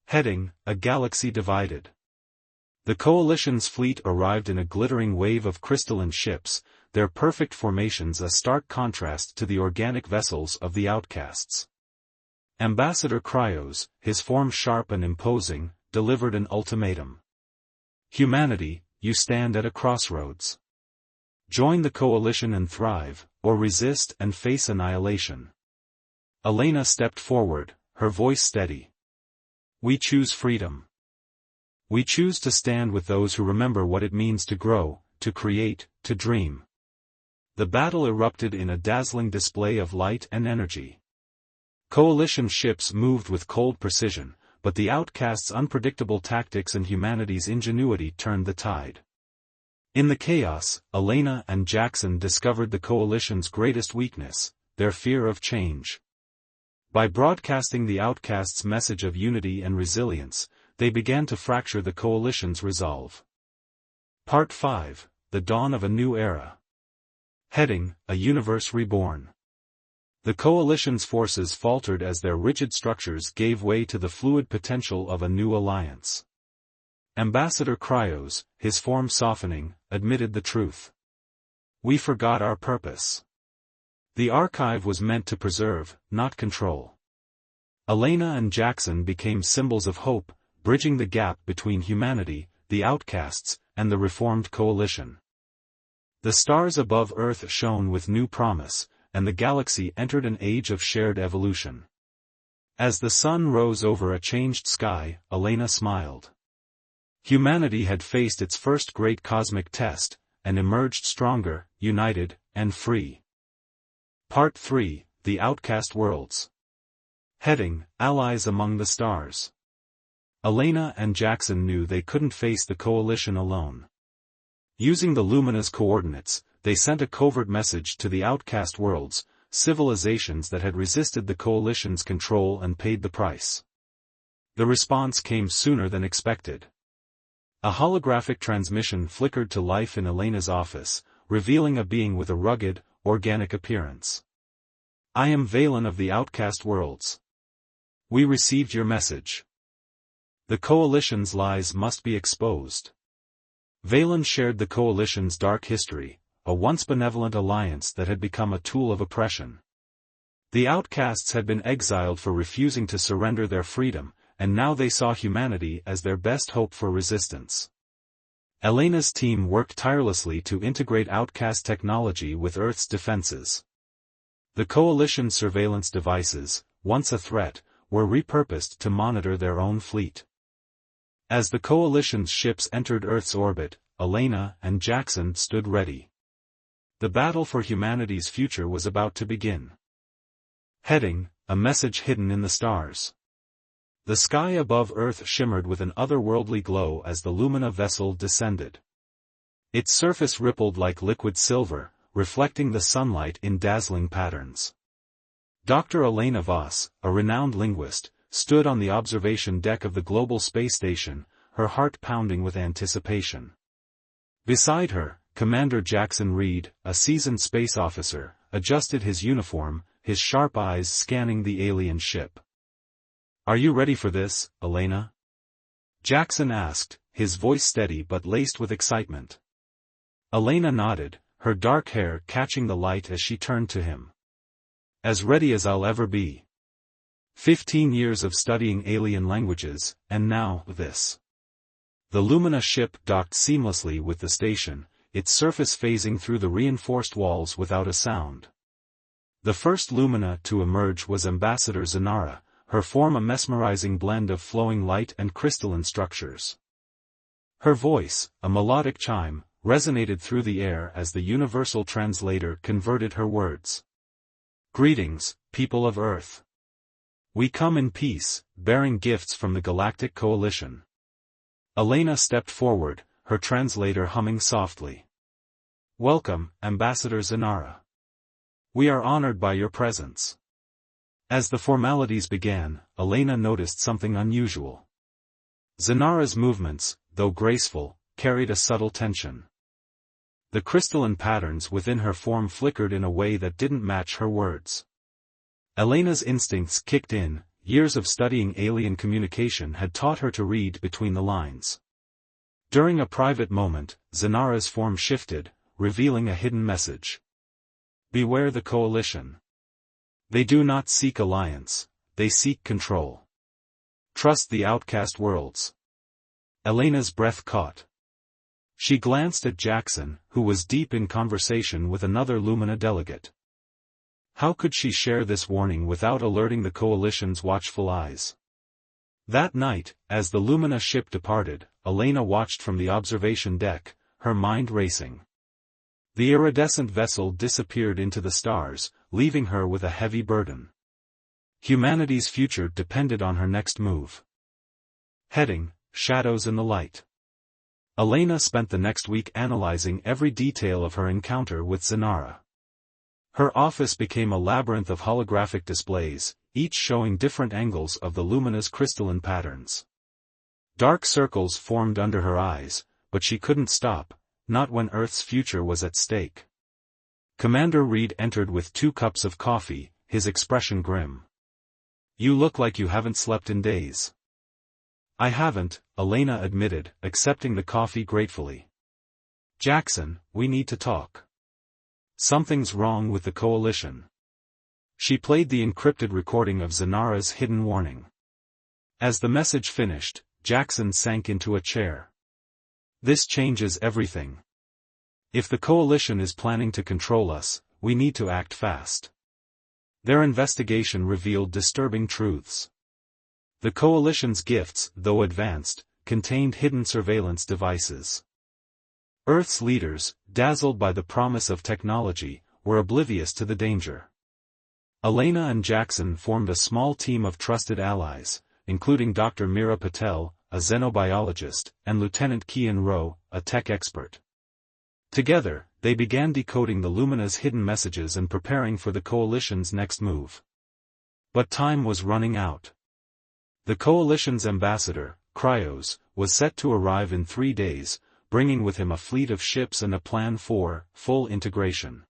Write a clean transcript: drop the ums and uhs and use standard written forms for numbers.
Heading, a galaxy divided. The Coalition's fleet arrived in a glittering wave of crystalline ships, their perfect formations a stark contrast to the organic vessels of the outcasts. Ambassador Cryos, his form sharp and imposing, delivered an ultimatum. Humanity, you stand at a crossroads. Join the Coalition and thrive, or resist and face annihilation. Elena stepped forward, her voice steady. We choose freedom. We choose to stand with those who remember what it means to grow, to create, to dream. The battle erupted in a dazzling display of light and energy. Coalition ships moved with cold precision, but the outcasts' unpredictable tactics and humanity's ingenuity turned the tide. In the chaos, Elena and Jackson discovered the Coalition's greatest weakness, their fear of change. By broadcasting the outcasts' message of unity and resilience, they began to fracture the Coalition's resolve. Part 5, The Dawn of a New Era. Heading, a universe reborn. The Coalition's forces faltered as their rigid structures gave way to the fluid potential of a new alliance. Ambassador Cryos, his form softening, admitted the truth. We forgot our purpose. The archive was meant to preserve, not control. Elena and Jackson became symbols of hope, bridging the gap between humanity, the outcasts, and the reformed Coalition. The stars above Earth shone with new promise, and the galaxy entered an age of shared evolution. As the sun rose over a changed sky, Elena smiled. Humanity had faced its first great cosmic test, and emerged stronger, united, and free. Part 3, The Outcast Worlds. Heading, Allies Among the Stars. Elena and Jackson knew they couldn't face the Coalition alone. Using the Lumina's coordinates, they sent a covert message to the outcast worlds, civilizations that had resisted the Coalition's control and paid the price. The response came sooner than expected. A holographic transmission flickered to life in Elena's office, revealing a being with a rugged, organic appearance. I am Valen of the outcast worlds. We received your message. The Coalition's lies must be exposed. Valen shared the Coalition's dark history, a once benevolent alliance that had become a tool of oppression. The outcasts had been exiled for refusing to surrender their freedom, and now they saw humanity as their best hope for resistance. Elena's team worked tirelessly to integrate outcast technology with Earth's defenses. The Coalition surveillance devices, once a threat, were repurposed to monitor their own fleet. As the Coalition's ships entered Earth's orbit, Elena and Jackson stood ready. The battle for humanity's future was about to begin. Heading, a message hidden in the stars. The sky above Earth shimmered with an otherworldly glow as the Lumina vessel descended. Its surface rippled like liquid silver, reflecting the sunlight in dazzling patterns. Dr. Elena Voss, a renowned linguist, stood on the observation deck of the global space station, her heart pounding with anticipation. Beside her, Commander Jackson Reed, a seasoned space officer, adjusted his uniform, his sharp eyes scanning the alien ship. Are you ready for this, Elena? Jackson asked, his voice steady but laced with excitement. Elena nodded, her dark hair catching the light as she turned to him. As ready as I'll ever be. 15 years of studying alien languages, and now, this. The Lumina ship docked seamlessly with the station, its surface phasing through the reinforced walls without a sound. The first Lumina to emerge was Ambassador Zanara, her form a mesmerizing blend of flowing light and crystalline structures. Her voice, a melodic chime, resonated through the air as the universal translator converted her words. Greetings, people of Earth. We come in peace, bearing gifts from the Galactic Coalition. Elena stepped forward, her translator humming softly. Welcome, Ambassador Zanara. We are honored by your presence. As the formalities began, Elena noticed something unusual. Zanara's movements, though graceful, carried a subtle tension. The crystalline patterns within her form flickered in a way that didn't match her words. Elena's instincts kicked in, years of studying alien communication had taught her to read between the lines. During a private moment, Zanara's form shifted, revealing a hidden message. Beware the coalition. They do not seek alliance, they seek control. Trust the outcast worlds. Elena's breath caught. She glanced at Jackson, who was deep in conversation with another Lumina delegate. How could she share this warning without alerting the coalition's watchful eyes? That night, as the Lumina ship departed, Elena watched from the observation deck, her mind racing. The iridescent vessel disappeared into the stars, leaving her with a heavy burden. Humanity's future depended on her next move. Heading: Shadows in the Light. Elena spent the next week analyzing every detail of her encounter with Zanara. Her office became a labyrinth of holographic displays, each showing different angles of the Lumina's crystalline patterns. Dark circles formed under her eyes, but she couldn't stop, not when Earth's future was at stake. Commander Reed entered with 2 cups of coffee, his expression grim. "You look like you haven't slept in days." "I haven't," Elena admitted, accepting the coffee gratefully. "Jackson, we need to talk. Something's wrong with the coalition." She played the encrypted recording of Zanara's hidden warning. As the message finished, Jackson sank into a chair. "This changes everything. If the coalition is planning to control us, we need to act fast." Their investigation revealed disturbing truths. The coalition's gifts, though advanced, contained hidden surveillance devices. Earth's leaders, dazzled by the promise of technology, were oblivious to the danger. Elena and Jackson formed a small team of trusted allies, including Dr. Mira Patel, a xenobiologist, and Lieutenant Kian Rowe, a tech expert. Together, they began decoding the Lumina's hidden messages and preparing for the coalition's next move. But time was running out. The coalition's ambassador, Cryos, was set to arrive in 3 days, bringing with him a fleet of ships and a plan for full integration.